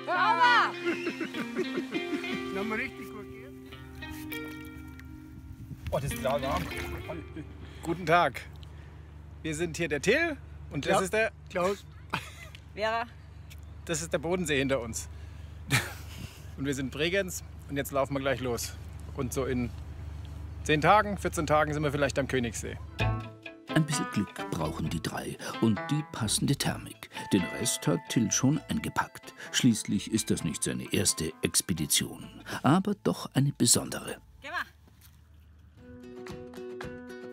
Sauber! Nochmal richtig gut gehen. Oh, das ist klar warm. Guten Tag. Wir sind hier der Till und das ist der Klaus. Vera. Das ist der Bodensee hinter uns. Und wir sind Bregenz und jetzt laufen wir gleich los. Und so in 10 Tagen, 14 Tagen sind wir vielleicht am Königssee. Ein bisschen Glück brauchen die drei und die passende Thermik. Den Rest hat Till schon eingepackt. Schließlich ist das nicht seine erste Expedition, aber doch eine besondere. Geh mal.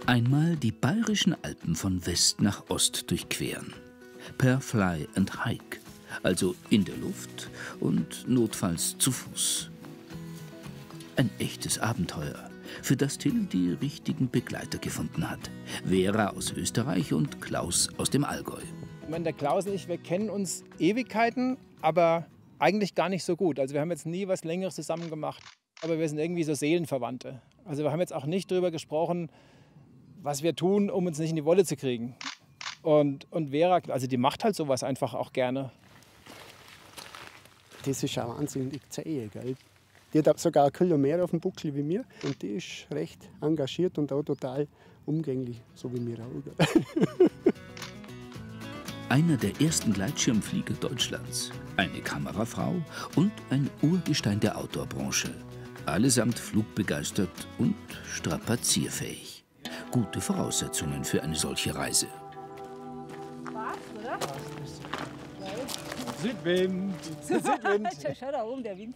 Einmal die bayerischen Alpen von West nach Ost durchqueren. Per Fly and Hike, also in der Luft und notfalls zu Fuß. Ein echtes Abenteuer, für das Till die richtigen Begleiter gefunden hat. Vera aus Österreich und Klaus aus dem Allgäu. Ich meine, der Klaus und ich, wir kennen uns Ewigkeiten, aber eigentlich gar nicht so gut. Also wir haben jetzt nie was Längeres zusammen gemacht, aber wir sind irgendwie so Seelenverwandte. Also wir haben jetzt auch nicht darüber gesprochen, was wir tun, um uns nicht in die Wolle zu kriegen. Und Vera, also die macht halt sowas einfach auch gerne. Das ist auch wahnsinnig zäh, gell? Die hat sogar ein Kilo mehr auf dem Buckel wie mir. Und die ist recht engagiert und auch total umgänglich, so wie mir auch. Einer der ersten Gleitschirmflieger Deutschlands, eine Kamerafrau und ein Urgestein der Outdoor-Branche. Allesamt flugbegeistert und strapazierfähig. Gute Voraussetzungen für eine solche Reise. Südwind. Südwind. Schau da oben, der Wind.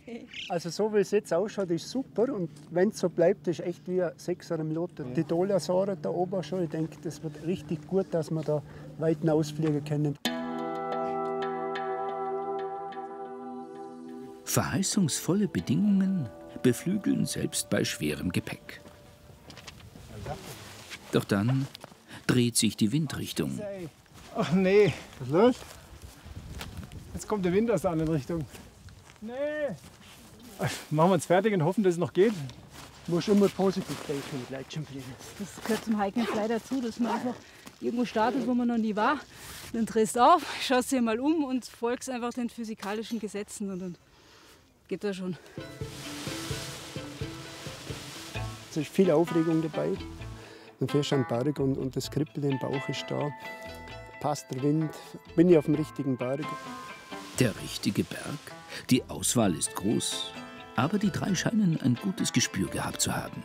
Also so wie es jetzt ausschaut, ist super. Und wenn es so bleibt, ist echt wie ein 6er im Lotte. Die Dolasaure da oben schon. Ich denke, das wird richtig gut, dass wir da weit ausfliegen können. Verheißungsvolle Bedingungen beflügeln selbst bei schwerem Gepäck. Doch dann dreht sich die Windrichtung. Ach nee. Was ist los? Jetzt kommt der Wind aus der anderen Richtung. Nee. Machen wir uns fertig und hoffen, dass es noch geht. Du musst immer positiv denken mit Gleitschirmfliegen. Das gehört zum Hiking Fly dazu, dass man einfach irgendwo startet, wo man noch nie war. Dann drehst du auf, schaust dir mal um und folgst einfach den physikalischen Gesetzen und dann geht das schon. Es ist viel Aufregung dabei. Dann fährst du am Berg und das Kribbeln im Bauch ist da. Passt der Wind, bin ich auf dem richtigen Berg. Der richtige Berg? Die Auswahl ist groß, aber die drei scheinen ein gutes Gespür gehabt zu haben.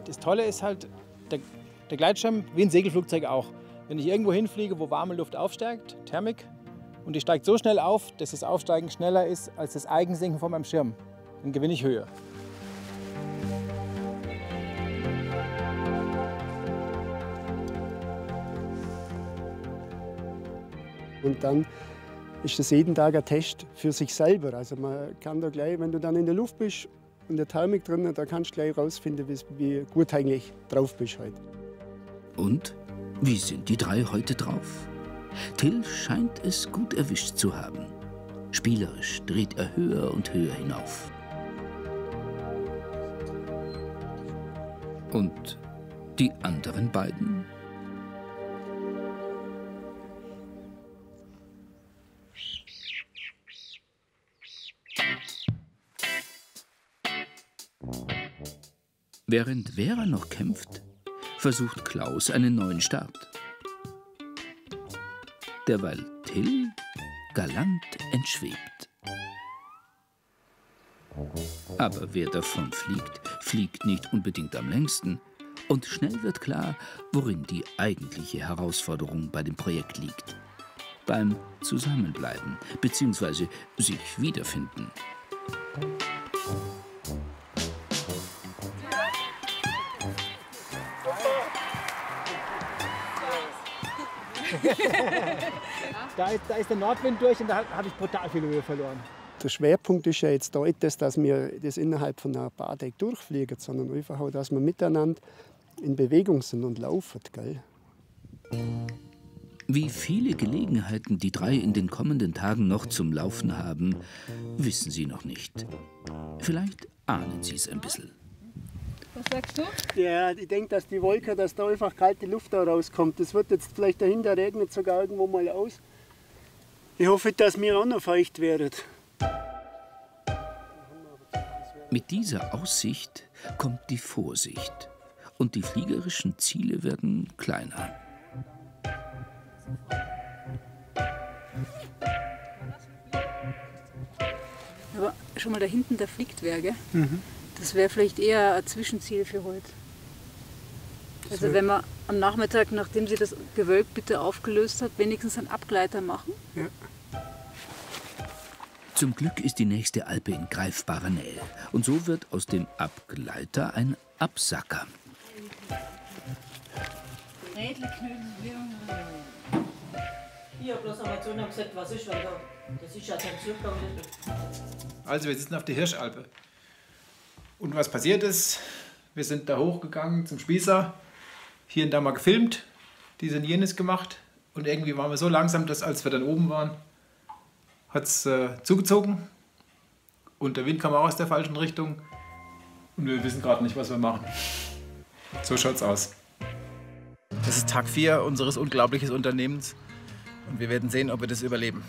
Das Tolle ist halt, der Gleitschirm, wie ein Segelflugzeug auch. Wenn ich irgendwo hinfliege, wo warme Luft aufsteigt, Thermik, und die steigt so schnell auf, dass das Aufsteigen schneller ist als das Eigensinken von meinem Schirm, dann gewinne ich Höhe. Und dann ist das jeden Tag ein Test für sich selber. Also man kann da gleich, wenn du dann in der Luft bist und der Thermik drin, da kannst du gleich herausfinden, wie gut du eigentlich drauf bist heute. Und wie sind die drei heute drauf? Till scheint es gut erwischt zu haben. Spielerisch dreht er höher und höher hinauf. Und die anderen beiden? Während Vera noch kämpft, versucht Klaus einen neuen Start. Derweil Till galant entschwebt. Aber wer davon fliegt, fliegt nicht unbedingt am längsten. Und schnell wird klar, worin die eigentliche Herausforderung bei dem Projekt liegt. Beim Zusammenbleiben bzw. sich wiederfinden. Da ist der Nordwind durch und da habe ich brutal viel Höhe verloren. Der Schwerpunkt ist ja jetzt da nicht, dass wir das innerhalb von einer Bardeck durchfliegen, sondern einfach auch, dass wir miteinander in Bewegung sind und laufen, gell? Wie viele Gelegenheiten die drei in den kommenden Tagen noch zum Laufen haben, wissen sie noch nicht. Vielleicht ahnen sie es ein bisschen. Was sagst du? Ja, ich denke, dass die Wolke, dass da einfach kalte Luft da rauskommt. Das wird jetzt vielleicht dahinter, regnet sogar irgendwo mal aus. Ich hoffe, dass wir auch noch feucht werden. Mit dieser Aussicht kommt die Vorsicht und die fliegerischen Ziele werden kleiner. Aber schon mal da hinten, da fliegt wer, gell? Das wäre vielleicht eher ein Zwischenziel für heute. Also wenn wir am Nachmittag, nachdem sie das Gewölk bitte aufgelöst hat, wenigstens einen Abgleiter machen. Ja. Zum Glück ist die nächste Alpe in greifbarer Nähe. Und so wird aus dem Abgleiter ein Absacker. Ich habe bloß einmal zu ihnen gesagt, was ist, weil das ist ja kein Zugang. Also wir sitzen auf der Hirschalpe. Und was passiert ist, wir sind da hochgegangen zum Spießer, hier und da mal gefilmt, dies und jenes gemacht. Und irgendwie waren wir so langsam, dass als wir dann oben waren, hat es zugezogen. Und der Wind kam auch aus der falschen Richtung. Und wir wissen gerade nicht, was wir machen. So schaut's aus. Das ist Tag 4 unseres unglaublichen Unternehmens. Und wir werden sehen, ob wir das überleben.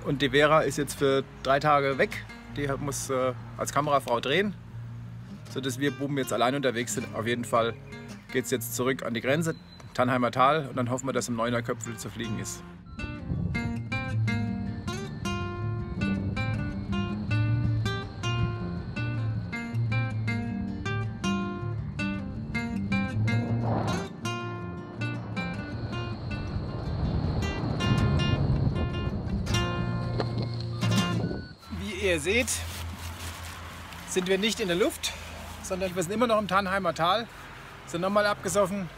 Und die Vera ist jetzt für 3 Tage weg. Die muss als Kamerafrau drehen, sodass wir Buben jetzt allein unterwegs sind. Auf jeden Fall geht es jetzt zurück an die Grenze, Tannheimer Tal. Und dann hoffen wir, dass im Neunerköpfel zu fliegen ist. Wie ihr seht, sind wir nicht in der Luft, sondern wir sind immer noch im Tannheimer Tal, sind nochmal abgesoffen,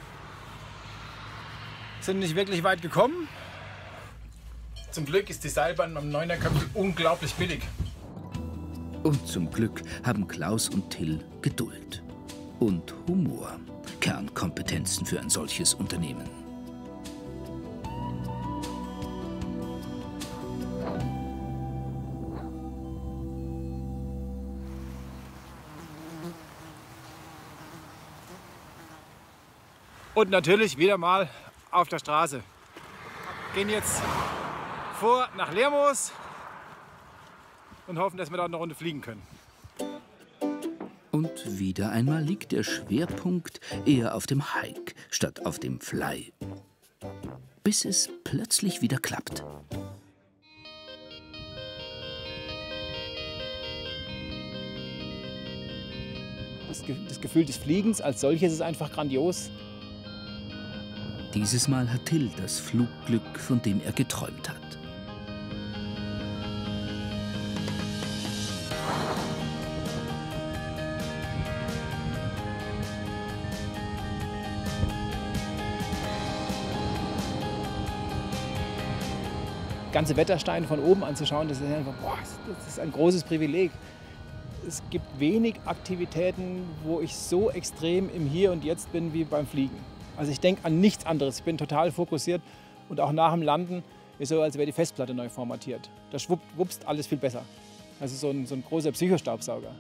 sind nicht wirklich weit gekommen. Zum Glück ist die Seilbahn am Neunerköpfel unglaublich billig. Und zum Glück haben Klaus und Till Geduld und Humor, Kernkompetenzen für ein solches Unternehmen. Und natürlich wieder mal auf der Straße. Gehen jetzt vor nach Lermoos und hoffen, dass wir da eine Runde fliegen können. Und wieder einmal liegt der Schwerpunkt eher auf dem Hike statt auf dem Fly. Bis es plötzlich wieder klappt. Das Gefühl des Fliegens als solches ist einfach grandios. Dieses Mal hat Till das Flugglück, von dem er geträumt hat. Ganze Wettersteine von oben anzuschauen, das ist einfach, das ist ein großes Privileg. Es gibt wenig Aktivitäten, wo ich so extrem im Hier und Jetzt bin wie beim Fliegen. Also ich denke an nichts anderes. Ich bin total fokussiert und auch nach dem Landen ist so, als wäre die Festplatte neu formatiert. Da wuppst alles viel besser. Also so ein großer Psychostaubsauger.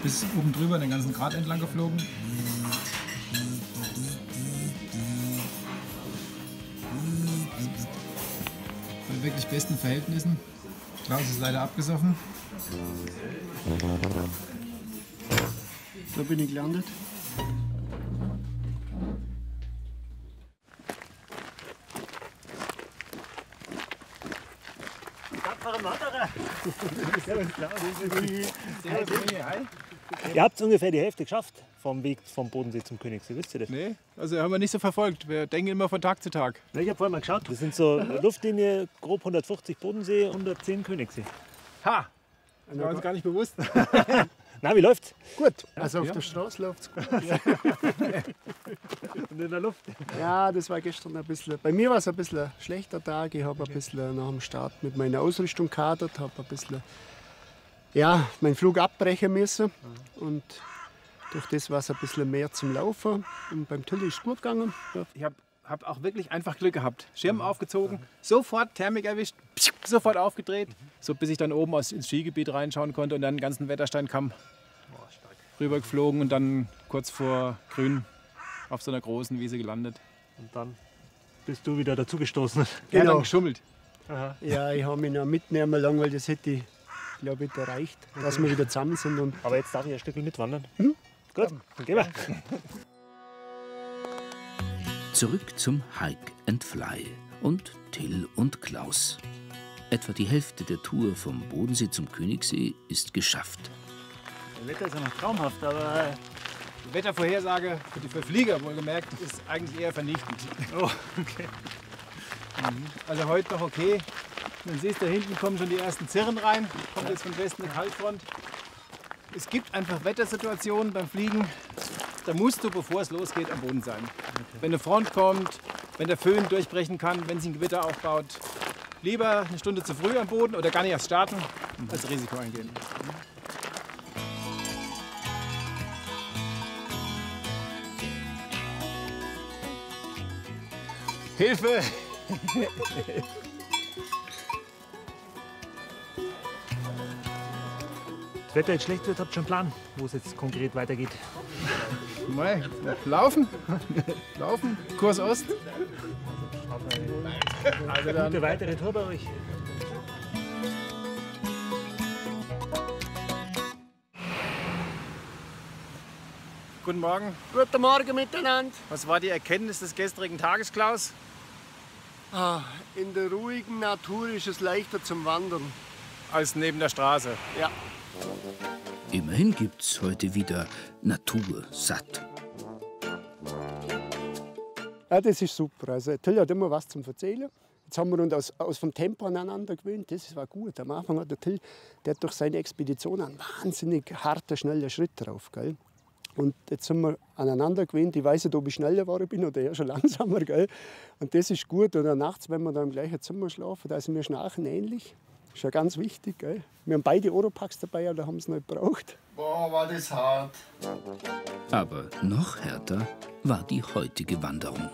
Bis oben drüber den ganzen Grat entlang geflogen. Bei wirklich besten Verhältnissen. Klaus ist leider abgesoffen. Da bin ich gelandet. Ihr habt ungefähr die Hälfte geschafft vom Weg vom Bodensee zum Königssee, wisst ihr das? Nee, also haben wir nicht so verfolgt. Wir denken immer von Tag zu Tag. Na, ich habe vorhin mal geschaut, das sind so Luftlinie grob 150 Bodensee, 110 Königssee. Ha! Das war uns gar nicht bewusst. Na, wie läuft's? Gut, also auf der Straße läuft es gut. Und in der Luft? Ja, das war gestern ein bisschen, bei mir war es ein bisschen ein schlechter Tag. Ich habe ein bisschen nach dem Start mit meiner Ausrüstung gehadert, habe ein bisschen, ja, meinen Flug abbrechen müssen. Und Durch das war es ein bisschen mehr zum Laufen. Und beim Till ist es gut gegangen. Ja. Ich hab auch wirklich einfach Glück gehabt. Schirm aufgezogen, sofort Thermik erwischt, sofort aufgedreht, so bis ich dann oben ins Skigebiet reinschauen konnte und dann den ganzen Wettersteinkamm rübergeflogen und dann kurz vor Grün auf so einer großen Wiese gelandet. Und dann bist du wieder dazugestoßen. Ja, dann geschummelt. Aha. Ja, ich habe mich noch mitnehmen lassen, weil das hätte ich, glaube ich, erreicht, dass wir wieder zusammen sind. Und Aber jetzt darf ich ein Stückchen mitwandern. Gut, dann gehen wir. Zurück zum Hike and Fly und Till und Klaus. Etwa die Hälfte der Tour vom Bodensee zum Königssee ist geschafft. Das Wetter ist ja noch traumhaft, aber Die Wettervorhersage für Flieger, wohlgemerkt, ist eigentlich eher vernichtend. oh, okay. Also heute noch okay. Man sieht, da hinten kommen schon die ersten Zirren rein. Kommt jetzt von Westen eine Kaltfront. Es gibt einfach Wettersituationen beim Fliegen. Da musst du, bevor es losgeht, am Boden sein. Wenn eine Front kommt, wenn der Föhn durchbrechen kann, wenn sich ein Gewitter aufbaut, lieber eine Stunde zu früh am Boden oder gar nicht erst starten, als Risiko eingehen. Hilfe! Das Wetter jetzt schlecht wird, habt ihr schon einen Plan, wo es jetzt konkret weitergeht. Mal, laufen, laufen, Kurs Ost. Also dann gute weitere Tour bei euch. Guten Morgen. guten Morgen miteinander. Was war die Erkenntnis des gestrigen Tages, Klaus? In der ruhigen Natur ist es leichter zum Wandern. Als neben der Straße. Ja. Immerhin gibt's heute wieder Natur satt. Ja, das ist super. Also, Till hat immer was zum Erzählen. Jetzt haben wir uns aus vom Tempo aneinander gewöhnt. Das war gut. Am Anfang hat der Till, der hat durch seine Expedition einen wahnsinnig harten, schnellen Schritt drauf. Gell? Und jetzt sind wir aneinander gewöhnt. Ich weiß nicht, ob ich schneller geworden bin oder eher schon langsamer. Gell? Und das ist gut. Und dann nachts, wenn wir da im gleichen Zimmer schlafen, da sind wir schnarchen ähnlich. Das ist ja ganz wichtig. Gell? Wir haben beide Oropax dabei, aber haben es nicht gebraucht. Boah, war das hart. Aber noch härter war die heutige Wanderung.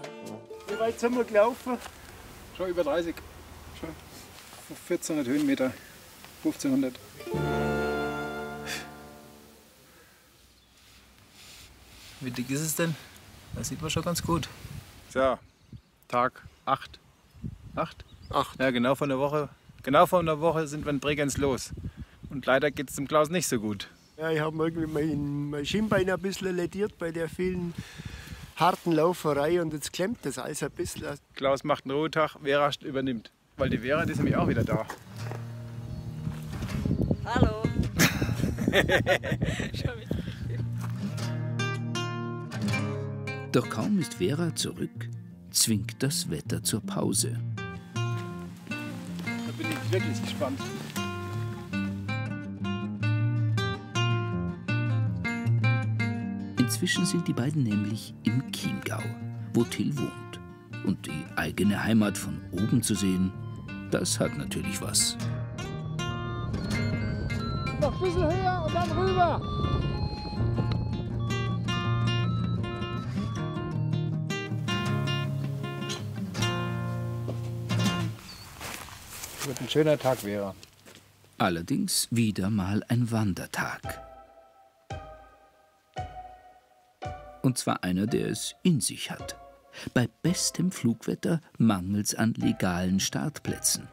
Wie weit sind wir gelaufen? Schon über 30. Schon 1400 Höhenmeter. 1500. Wie dick ist es denn? Das sieht man schon ganz gut. So, Tag 8. 8? 8. Ja, genau von der Woche sind wir in Bregenz los. Und leider geht es dem Klaus nicht so gut. Ja, ich habe irgendwie mein Schienbein ein bisschen lediert bei der vielen harten Lauferei und jetzt klemmt das alles ein bisschen. Klaus macht einen Ruhetag, Vera übernimmt. Weil die Vera, die ist nämlich auch wieder da. Hallo. Doch kaum ist Vera zurück, zwingt das Wetter zur Pause. Da bin ich wirklich gespannt. Inzwischen sind die beiden nämlich im Chiemgau, wo Till wohnt. Und die eigene Heimat von oben zu sehen, das hat natürlich was. Noch ein bisschen höher und dann rüber. Wird ein schöner Tag, Vera. Allerdings wieder mal ein Wandertag. Und zwar einer, der es in sich hat. Bei bestem Flugwetter mangelt's an legalen Startplätzen.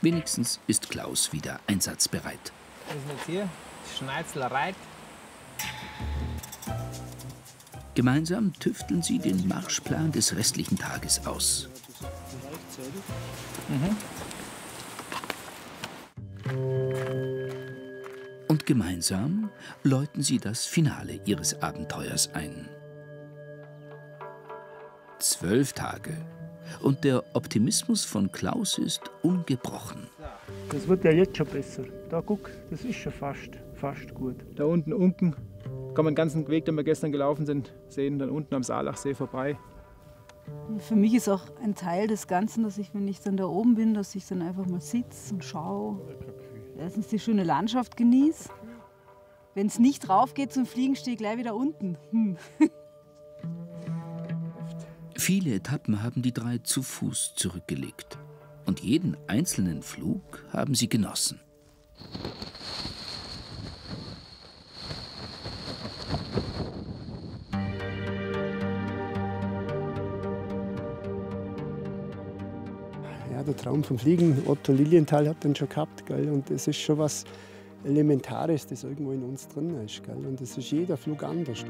Wenigstens ist Klaus wieder einsatzbereit. Was ist denn jetzt hier? Schneizlerei. Gemeinsam tüfteln sie den Marschplan des restlichen Tages aus. Und gemeinsam läuten sie das Finale ihres Abenteuers ein. 12 Tage. Und der Optimismus von Klaus ist ungebrochen. Das wird ja jetzt schon besser. Da guck, das ist schon fast gut. Da unten Unken. Kann man den ganzen Weg, den wir gestern gelaufen sind, sehen. Dann unten am Saalachsee vorbei. Für mich ist auch ein Teil des Ganzen, dass ich, wenn ich dann da oben bin, dass ich dann einfach mal sitze und schaue erstens die schöne Landschaft genieße. Wenn es nicht drauf geht zum Fliegen, stehe ich gleich wieder unten. Viele Etappen haben die 3 zu Fuß zurückgelegt. Und jeden einzelnen Flug haben sie genossen. Ja, der Traum vom Fliegen, Otto Lilienthal hat den schon gehabt. Gell? Und es ist schon was Elementares, das irgendwo in uns drin ist. Gell? Und es ist jeder Flug anders.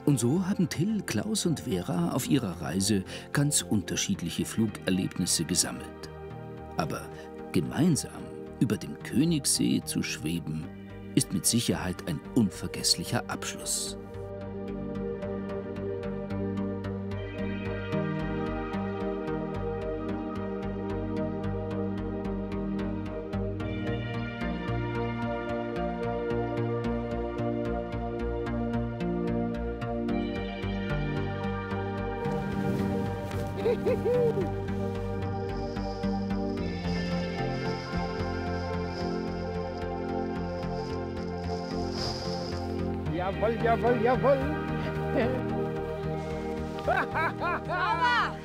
Und so haben Till, Klaus und Vera auf ihrer Reise ganz unterschiedliche Flugerlebnisse gesammelt. Aber gemeinsam über dem Königssee zu schweben, ist mit Sicherheit ein unvergesslicher Abschluss. Jawohl, jawohl, jawohl. Sauber!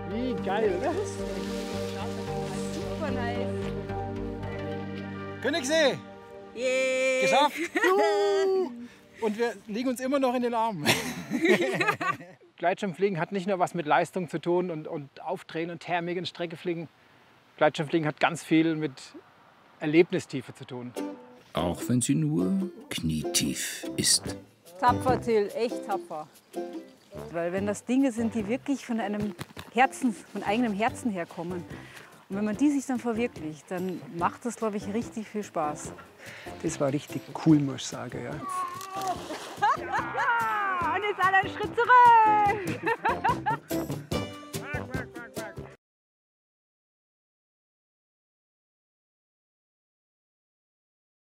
Wie geil, ne? Super nice. Königssee! Yeah. Geschafft! Und wir liegen uns immer noch in den Armen. Gleitschirmfliegen hat nicht nur was mit Leistung zu tun und Aufdrehen und Thermik und Streckefliegen. Gleitschirmfliegen hat ganz viel mit Erlebnistiefe zu tun. Auch wenn sie nur knietief ist. Tapfer, Till, echt tapfer. Weil wenn das Dinge sind, die wirklich von einem Herzen, von eigenem Herzen herkommen, und wenn man die sich dann verwirklicht, dann macht das, glaube ich, richtig viel Spaß. Das war richtig cool, muss ich sagen. Ja. Ja, und jetzt alle einen Schritt zurück.